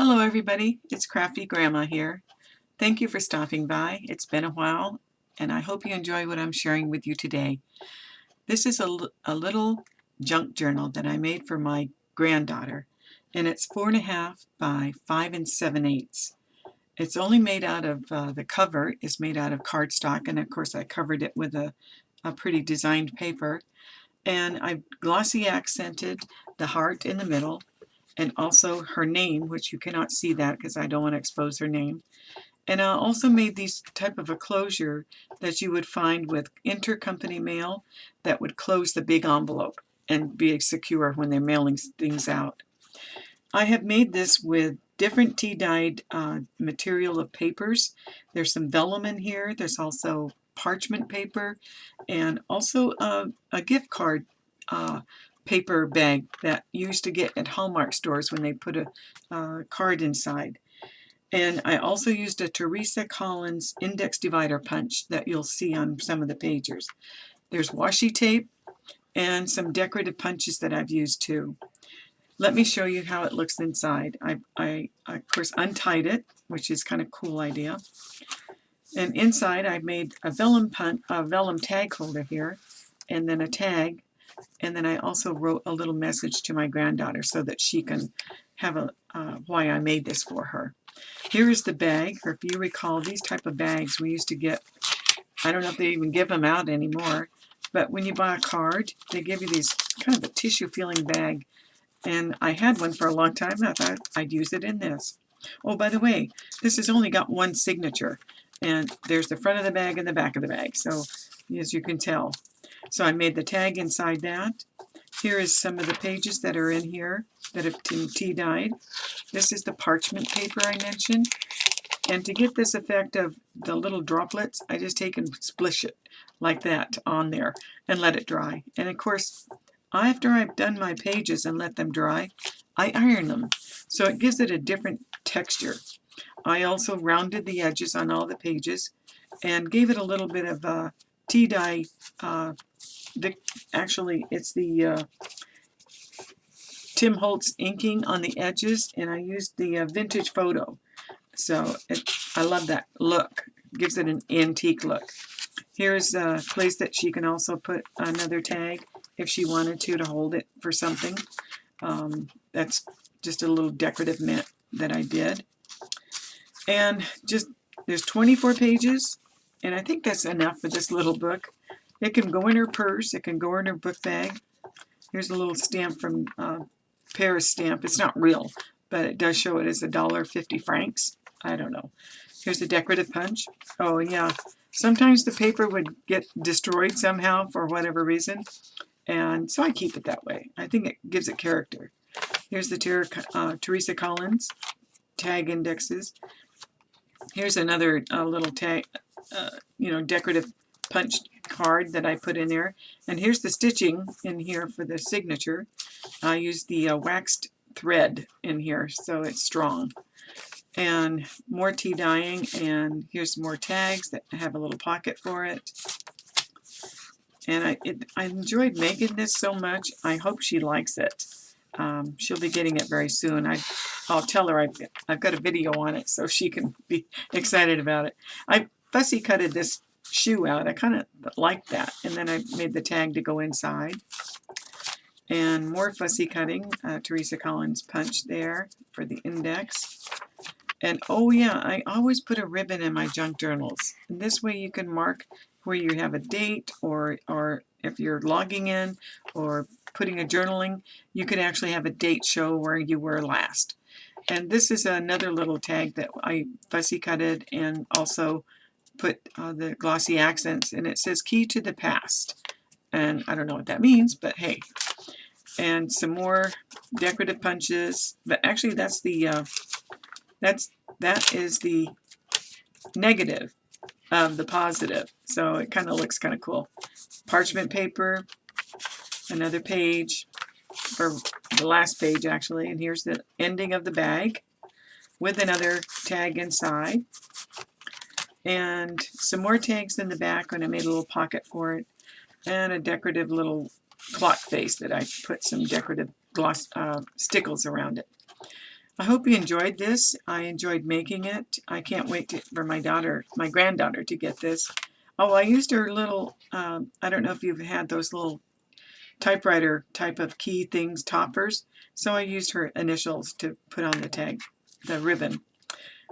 Hello everybody, it's Crafty Grandma here. Thank you for stopping by. It's been a while and I hope you enjoy what I'm sharing with you today. This is a little junk journal that I made for my granddaughter, and it's 4.5 by 5 7/8. It's only made out of, the cover is made out of cardstock, and of course I covered it with a pretty designed paper, and I glossy accented the heart in the middle and also her name, which you cannot see that because I don't want to expose her name. And I also made these type of a closure that you would find with intercompany mail that would close the big envelope and be secure when they're mailing things out. I have made this with different tea-dyed material of papers. There's some vellum in here. There's also parchment paper and also a gift card paper bag that you used to get at Hallmark stores when they put a card inside. And I also used a Teresa Collins index divider punch that you'll see on some of the pages. There's washi tape and some decorative punches that I've used too. Let me show you how it looks inside. I of course untied it, which is kind of a cool idea. And inside I made a vellum tag holder here, and then a tag. And then I also wrote a little message to my granddaughter so that she can have a why I made this for her. Here is the bag. If you recall, these type of bags we used to get, I don't know if they even give them out anymore, but when you buy a card, they give you these kind of a tissue feeling bag. And I had one for a long time, and I thought I'd use it in this. Oh, by the way, this has only got one signature, and there's the front of the bag and the back of the bag, so as you can tell. So I made the tag inside that. Here is some of the pages that are in here that have been tea-dyed. This is the parchment paper I mentioned. And to get this effect of the little droplets, I just take and splish it like that on there and let it dry. And of course, after I've done my pages and let them dry, I iron them. So it gives it a different texture. I also rounded the edges on all the pages and gave it a little bit of tea dye. Actually, it's the Tim Holtz inking on the edges, and I used the vintage photo. So I love that look. Gives it an antique look. Here's a place that she can also put another tag if she wanted to hold it for something. That's just a little decorative mint that I did. And there's 24 pages, and I think that's enough for this little book. It can go in her purse. It can go in her book bag. Here's a little stamp from Paris stamp. It's not real, but it does show it as $1.50 francs. I don't know. Here's the decorative punch. Oh, and yeah, sometimes the paper would get destroyed somehow for whatever reason, and so I keep it that way. I think it gives it character. Here's the Teresa Collins tag indexes. Here's another little tag, decorative punch card that I put in there. And here's the stitching in here for the signature. I used the waxed thread in here so it's strong. And more tea dyeing, and here's more tags that have a little pocket for it. And I enjoyed making this so much. I hope she likes it. She'll be getting it very soon. I'll tell her I've got a video on it so she can be excited about it. I fussy cutted this shoe out. I kind of like that, and then I made the tag to go inside. And more fussy cutting, Teresa Collins punch there for the index. And oh yeah, I always put a ribbon in my junk journals. And this way you can mark where you have a date, or if you're logging in or putting a journaling, you could actually have a date show where you were last. And this is another little tag that I fussy cutted and also put the glossy accents, and it says key to the past. And I don't know what that means, but hey. And some more decorative punches, but actually that's the that is the negative of the positive, so it kind of looks kind of cool. Parchment paper, another page, or the last page actually, and here's the ending of the bag with another tag inside, and some more tags in the back when I made a little pocket for it, and a decorative little clock face that I put some decorative gloss stickles around it. I hope you enjoyed this. I enjoyed making it. I can't wait for my granddaughter to get this. Oh, I used her little, I don't know if you've had those little typewriter type of key things, toppers. So I used her initials to put on the tag, the ribbon.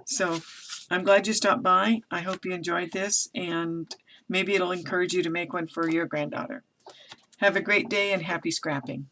So I'm glad you stopped by. I hope you enjoyed this, and maybe it'll encourage you to make one for your granddaughter. Have a great day and happy scrapping.